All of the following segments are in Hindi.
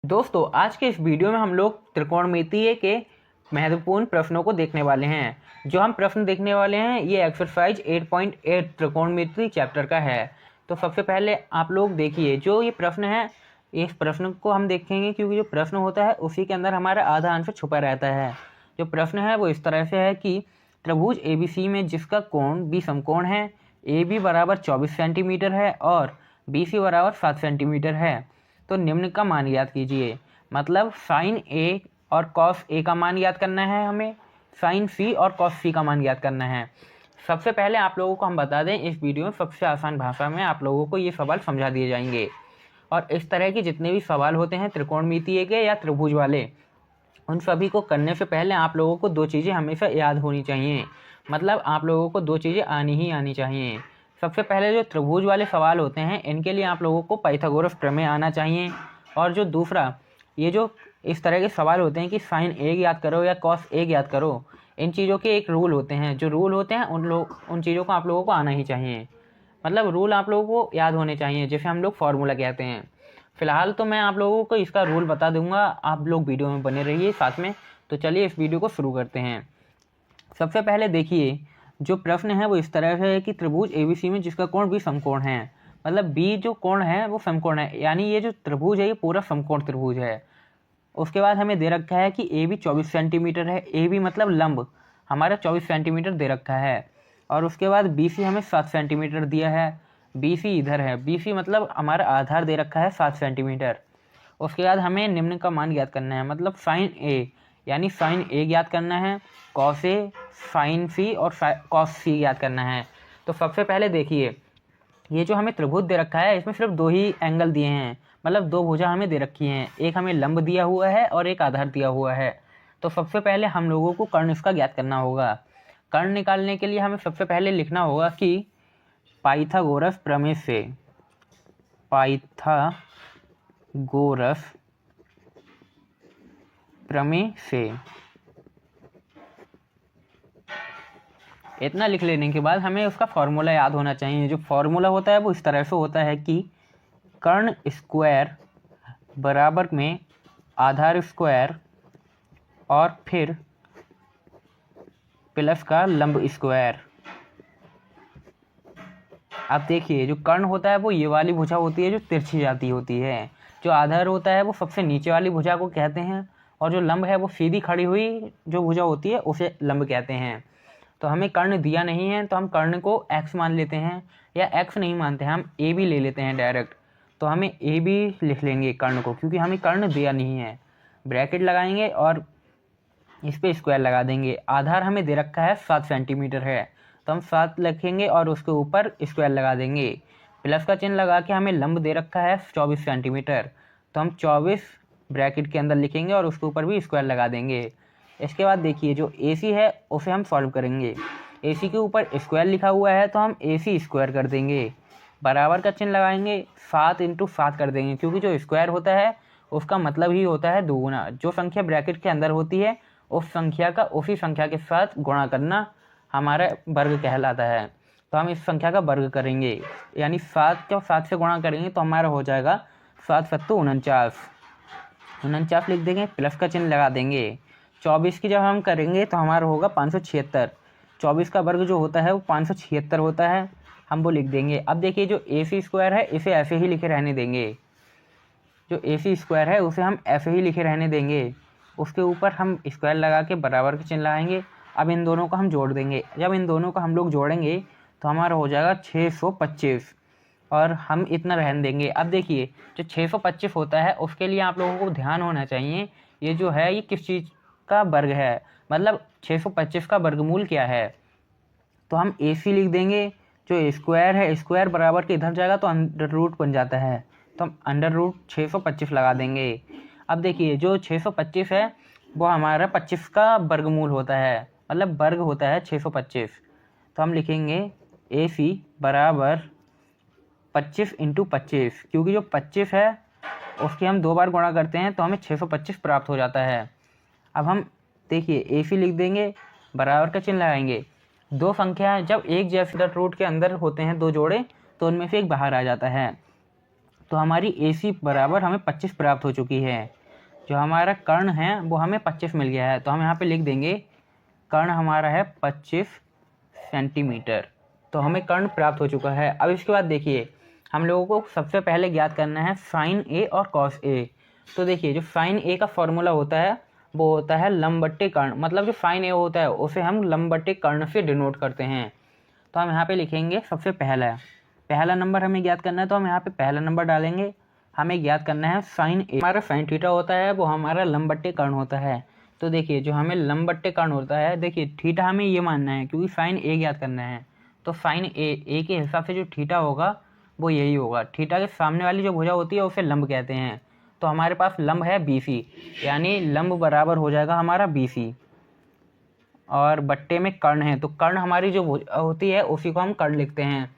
दोस्तों आज के इस वीडियो में हम लोग त्रिकोणमितीय के महत्वपूर्ण प्रश्नों को देखने वाले हैं। जो हम प्रश्न देखने वाले हैं ये एक्सरसाइज 8.8 त्रिकोणमिति चैप्टर का है। तो सबसे पहले आप लोग देखिए जो ये प्रश्न है, इस प्रश्न को हम देखेंगे क्योंकि जो प्रश्न होता है उसी के अंदर हमारा आधा आंसर छुपा रहता है। जो प्रश्न है वो इस तरह से है कि त्रिभुज ABC में जिसका कोण B समकोण है, AB बराबर 24 सेंटीमीटर है और BC बराबर 7 सेंटीमीटर है, तो निम्न का मान ज्ञात कीजिए। मतलब साइन A और कॉस A का मान ज्ञात करना है, हमें साइन C और कॉस C का मान ज्ञात करना है। सबसे पहले आप लोगों को हम बता दें, इस वीडियो में सबसे आसान भाषा में आप लोगों को ये सवाल समझा दिए जाएंगे। और इस तरह के जितने भी सवाल होते हैं त्रिकोणमितीय के या त्रिभुज वाले, उन सभी को करने से पहले आप लोगों को दो चीज़ें हमेशा याद होनी चाहिए। मतलब आप लोगों को दो चीज़ें आनी ही आनी चाहिए। सबसे पहले जो त्रिभुज वाले सवाल होते हैं इनके लिए आप लोगों को पाइथागोरस प्रमेय आना चाहिए। और जो दूसरा ये जो इस तरह के सवाल होते हैं कि साइन A याद करो या कॉस A याद करो, इन चीज़ों के एक रूल होते हैं। जो रूल होते हैं उन चीज़ों को आप लोगों को आना ही चाहिए। मतलब रूल आप लोगों को याद होने चाहिए, जैसे हम लोग फार्मूला कहते हैं। फिलहाल तो मैं आप लोगों को इसका रूल बता दूंगा, आप लोग वीडियो में बने रहिए साथ में। तो चलिए इस वीडियो को शुरू करते हैं। सबसे पहले देखिए जो प्रश्न है वो इस तरह से है कि त्रिभुज ABC में जिसका कोण B समकोण है। मतलब B जो कोण है वो समकोण है, यानी ये जो त्रिभुज है ये पूरा समकोण त्रिभुज है। उसके बाद हमें दे रखा है कि AB 24 सेंटीमीटर है। AB मतलब लंब हमारा 24 सेंटीमीटर दे रखा है। और उसके बाद BC हमें 7 सेंटीमीटर दिया है। BC इधर है, BC मतलब हमारा आधार दे रखा है 7 सेंटीमीटर। उसके बाद हमें निम्न का मान ज्ञात करना है। मतलब साइन A यानी साइन A ज्ञात करना है, कॉस A, साइन C और कॉस C ज्ञात करना है। तो सबसे पहले देखिए ये जो हमें त्रिभुज दे रखा है इसमें सिर्फ दो ही एंगल दिए हैं, मतलब दो भुजा हमें दे रखी हैं। एक हमें लंब दिया हुआ है और एक आधार दिया हुआ है। तो सबसे पहले हम लोगों को कर्ण इसका ज्ञात करना होगा। कर्ण निकालने के लिए हमें सबसे पहले लिखना होगा कि पाइथागोरस प्रमेय से, पाइथागोरस प्रमेय से इतना लिख लेने के बाद हमें उसका फॉर्मूला याद होना चाहिए। जो फॉर्मूला होता है वो इस तरह से होता है कि कर्ण स्क्वायर बराबर में आधार स्क्वायर और फिर प्लस का लंब स्क्वायर। अब देखिए जो कर्ण होता है वो ये वाली भुजा होती है जो तिरछी जाती होती है। जो आधार होता है वो सबसे नीचे वाली भुजा को कहते हैं और जो लंब है वो सीधी खड़ी हुई जो भुजा होती है उसे लंब कहते हैं। तो हमें कर्ण दिया नहीं है तो हम कर्ण को x मान लेते हैं, या x नहीं मानते हैं, हम a भी ले लेते हैं डायरेक्ट। तो हमें a भी लिख लेंगे कर्ण को, क्योंकि हमें कर्ण दिया नहीं है। ब्रैकेट लगाएंगे और इस पर स्क्वायर लगा देंगे। आधार हमें दे रखा है 7 सेंटीमीटर है, तो हम 7 लिखेंगे और उसके ऊपर स्क्वायर लगा देंगे। प्लस का चिन्ह लगा के हमें लंब दे रखा है 24 सेंटीमीटर, तो हम 24 ब्रैकेट के अंदर लिखेंगे और उसके ऊपर भी स्क्वायर लगा देंगे। इसके बाद देखिए जो AC है उसे हम सॉल्व करेंगे। AC के ऊपर स्क्वायर लिखा हुआ है तो हम AC स्क्वायर कर देंगे। बराबर का चिन्ह लगाएंगे, 7 × 7 कर देंगे, क्योंकि जो स्क्वायर होता है उसका मतलब ही होता है दोगुना। जो संख्या ब्रैकेट के अंदर होती है उस संख्या का उसी संख्या के साथ गुणा करना हमारा वर्ग कहलाता है। तो हम इस संख्या का वर्ग करेंगे, यानी 7 को 7 से गुणा करेंगे तो हमारा हो जाएगा 7 × 7 = 49 लिख देंगे, प्लस का चिन्ह लगा देंगे। 24 की जब हम करेंगे तो हमारा होगा 576। 24 का वर्ग जो होता है वो 576 होता है, हम वो लिख देंगे। अब देखिए जो AC स्क्वायर है इसे ऐसे ही लिखे रहने देंगे। जो AC स्क्वायर है उसे हम ऐसे ही लिखे रहने देंगे। उसके ऊपर हम स्क्वायर लगा के बराबर के चिन्ह लगाएंगे। अब इन दोनों को हम जोड़ देंगे। जब इन दोनों को हम लोग जोड़ेंगे तो हमारा हो जाएगा 625 और हम इतना रहने देंगे। अब देखिए जो 625 होता है उसके लिए आप लोगों को ध्यान होना चाहिए ये जो है ये किस चीज़ का वर्ग है, मतलब 625 का वर्गमूल क्या है। तो हम AC लिख देंगे। जो स्क्वायर है स्क्वायर बराबर के इधर जाएगा तो अंडर रूट बन जाता है, तो हम अंडर रूट 625 लगा देंगे। अब देखिए जो 625 है वो हमारा 25 का वर्गमूल होता है, मतलब वर्ग होता है 625। तो हम लिखेंगे AC बराबर 25 × 25, क्योंकि जो 25 है उसकी हम 2 बार गुणा करते हैं तो हमें 625 प्राप्त हो जाता है। अब हम देखिए AC लिख देंगे, बराबर का चिन्ह लगाएंगे। दो संख्याएं जब एक जैसे रूट के अंदर होते हैं दो जोड़े, तो उनमें से एक बाहर आ जाता है। तो हमारी AC बराबर हमें 25 प्राप्त हो चुकी है। जो हमारा कर्ण है वो हमें 25 मिल गया है, तो हम यहाँ पे लिख देंगे कर्ण हमारा है 25 सेंटीमीटर। तो हमें कर्ण प्राप्त हो चुका है। अब इसके बाद देखिए हम लोगों को सबसे पहले ज्ञात करना है साइन A और कॉस A। तो देखिए जो साइन A का फॉर्मूला होता है वो होता है लंब बट्टे कर्ण, मतलब जो साइन A होता है उसे हम लंब बट्टे कर्ण से डिनोट करते हैं। तो हम यहाँ पे लिखेंगे सबसे पहला नंबर हमें ज्ञात करना है, तो हम यहाँ पे पहला नंबर डालेंगे। हमें ज्ञात करना है साइन A। हमारा साइन थीटा होता है वो हमारा लंब बट्टे कर्ण होता है। तो देखिए जो हमें लंब बट्टे कर्ण होता है, देखिए थीटा हमें ये मानना है क्योंकि साइन A ज्ञात करना है। तो साइन A के हिसाब से जो थीटा होगा वो यही होगा। थीटा के सामने वाली जो भुजा होती है उसे लंब कहते हैं। तो हमारे पास लंब है BC, यानी लंब बराबर हो जाएगा हमारा BC। और बट्टे में कर्ण है, तो कर्ण हमारी जो होती है उसी को हम कर्ण लिखते हैं।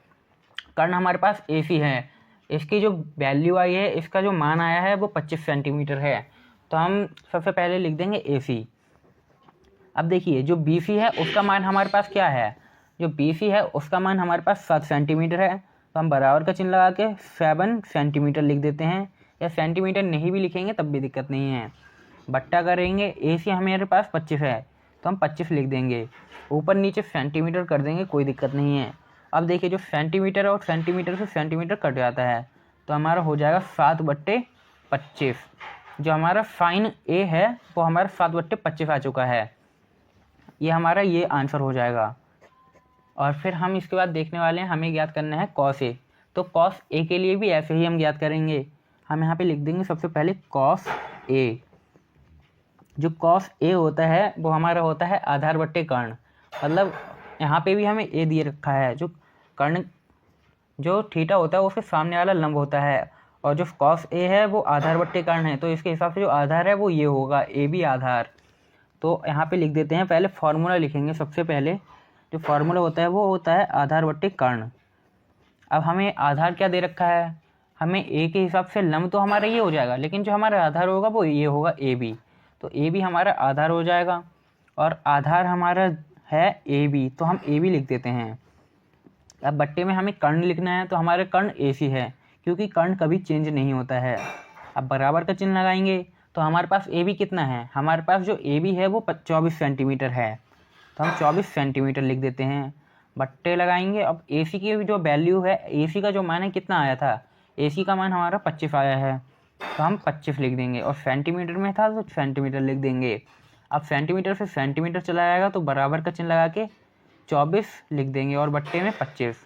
कर्ण हमारे पास AC है, इसकी जो वैल्यू आई है, इसका जो मान आया है वो 25 सेंटीमीटर है। तो हम सबसे पहले लिख देंगे AC। अब देखिए जो BC है उसका मान हमारे पास क्या है, जो BC है उसका मान हमारे पास 7 सेंटीमीटर है। तो हम बराबर का चिन्ह लगा के 7 सेंटीमीटर लिख देते हैं, या सेंटीमीटर नहीं भी लिखेंगे तब भी दिक्कत नहीं है। बट्टा करेंगे AC हमारे पास 25 है तो हम 25 लिख देंगे, ऊपर नीचे सेंटीमीटर कर देंगे, कोई दिक्कत नहीं है। अब देखिए जो सेंटीमीटर और सेंटीमीटर से सेंटीमीटर कट जाता है तो हमारा हो जाएगा 7/25। जो हमारा साइन A है वो हमारा 7/25 आ चुका है। ये हमारा ये आंसर हो जाएगा। और फिर हम इसके बाद देखने वाले हैं, हमें ज्ञात करना है कॉस A। तो कॉस A के लिए भी ऐसे ही हम ज्ञात करेंगे। हम यहाँ पे लिख देंगे सबसे पहले कॉस A। जो कॉस A होता है वो हमारा होता है आधार बट्टे कर्ण, मतलब यहाँ पे भी हमें A दिए रखा है। जो कर्ण जो थीटा होता है उसके सामने वाला लंब होता है, और जो कॉस A है वो आधार बट्टे कर्ण है, तो इसके हिसाब से जो आधार है वो ये होगा, AB आधार। तो यहाँ पे लिख देते हैं, पहले फॉर्मूला लिखेंगे। सबसे पहले जो फॉर्मूला होता है वो होता है आधार बट्टे कर्ण। अब हमें आधार क्या दे रखा है, हमें A के हिसाब से लंब तो हमारा ये हो जाएगा, लेकिन जो हमारा आधार होगा वो ये होगा AB। तो AB हमारा आधार हो जाएगा, और आधार हमारा है AB, तो हम AB लिख देते हैं। अब बट्टे में हमें कर्ण लिखना है, तो हमारे कर्ण AC है, क्योंकि कर्ण कभी चेंज नहीं होता है। अब बराबर का चिन्ह लगाएंगे, तो हमारे पास AB कितना है, हमारे पास जो AB है वो 24 सेंटीमीटर है, तो हम 24 सेंटीमीटर लिख देते हैं। बट्टे लगाएंगे। अब AC की जो वैल्यू है, AC का जो मान है कितना आया था, AC का मान हमारा 25 आया है, तो हम 25 लिख देंगे। और सेंटीमीटर में था तो सेंटीमीटर लिख देंगे। अब सेंटीमीटर से सेंटीमीटर चला जाएगा तो बराबर का चिन्ह लगा के 24 लिख देंगे, और बट्टे में 25।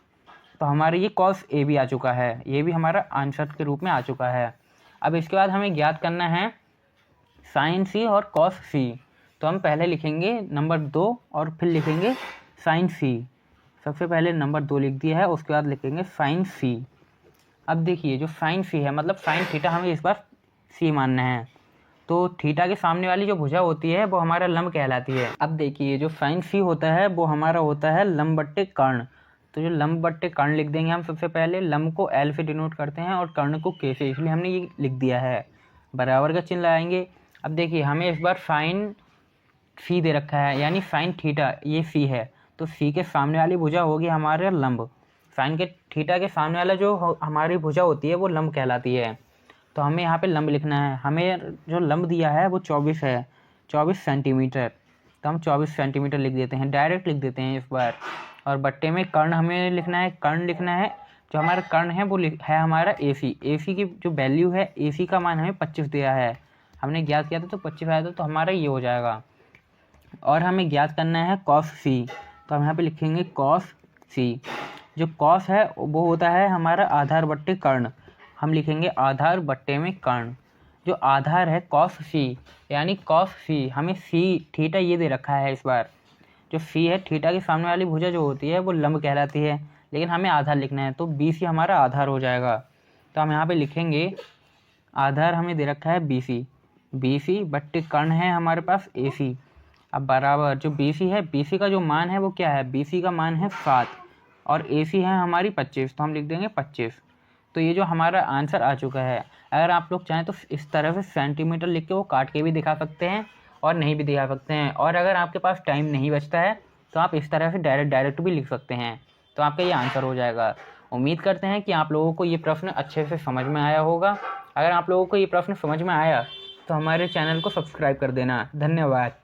तो हमारे ये कॉस A भी आ चुका है, ये भी हमारा आंसर के रूप में आ चुका है। अब इसके बाद हमें ज्ञात करना है साइन C और कॉस C। तो हम पहले लिखेंगे नंबर 2 और फिर लिखेंगे साइन C। सबसे पहले नंबर 2 लिख दिया है, उसके बाद लिखेंगे साइन C। अब देखिए जो साइन C है, मतलब साइन थीटा हमें इस बार C मानना है। तो थीटा के सामने वाली जो भुजा होती है वो हमारा लंब कहलाती है। अब देखिए जो साइन C होता है वो हमारा होता है लंब बट्टे कर्ण। तो जो लंब बट्टे कर्ण लिख देंगे हम सबसे पहले। लंब को L से डिनोट करते हैं और कर्ण को K से, इसलिए हमने ये लिख दिया है। बराबर का चिन्ह लगाएंगे। अब देखिए हमें इस बार साइन C दे रखा है, यानी साइन थीटा ये C है, तो C के सामने वाली भुजा होगी हमारे लंब। साइन के थीटा के सामने वाला जो हमारी भुजा होती है वो लंब कहलाती है। तो हमें यहाँ पे लंब लिखना है। हमें जो लंब दिया है वो 24 है, 24 सेंटीमीटर। तो हम 24 सेंटीमीटर लिख देते हैं, डायरेक्ट लिख देते हैं इस बार। और बट्टे में कर्ण हमें लिखना है, कर्ण लिखना है। जो हमारा कर्ण है वो है हमारा AC। AC की जो वैल्यू है, AC का मान हमें 25 दिया है, हमने ज्ञात किया था तो 25 आया था, तो हमारा ये हो जाएगा। और हमें ज्ञात करना है कॉस C। तो हम यहाँ पे लिखेंगे कॉस C। जो कॉस है वो होता है हमारा आधार बट्टे कर्ण, हम लिखेंगे आधार बट्टे में कर्ण। जो आधार है कॉस C, यानी कॉस C, हमें C थीटा ये दे रखा है इस बार। जो C है, थीटा के सामने वाली भुजा जो होती है वो लंब कहलाती है, लेकिन हमें आधार लिखना है, तो BC हमारा आधार हो जाएगा। तो हम यहाँ पे लिखेंगे आधार हमें दे रखा है BC बट्टे कर्ण है हमारे पास AC। अब बराबर जो BC है, BC का जो मान है वो क्या है, BC का मान है 7 और AC है हमारी 25, तो हम लिख देंगे 25। तो ये जो हमारा आंसर आ चुका है। अगर आप लोग चाहें तो इस तरह से सेंटीमीटर लिख के वो काट के भी दिखा सकते हैं और नहीं भी दिखा सकते हैं, और अगर आपके पास टाइम नहीं बचता है तो आप इस तरह से डायरेक्ट भी लिख सकते हैं, तो आपका ये आंसर हो जाएगा। उम्मीद करते हैं कि आप लोगों को ये प्रश्न अच्छे से समझ में आया होगा। अगर आप लोगों को ये प्रश्न समझ में आया तो हमारे चैनल को सब्सक्राइब कर देना। धन्यवाद।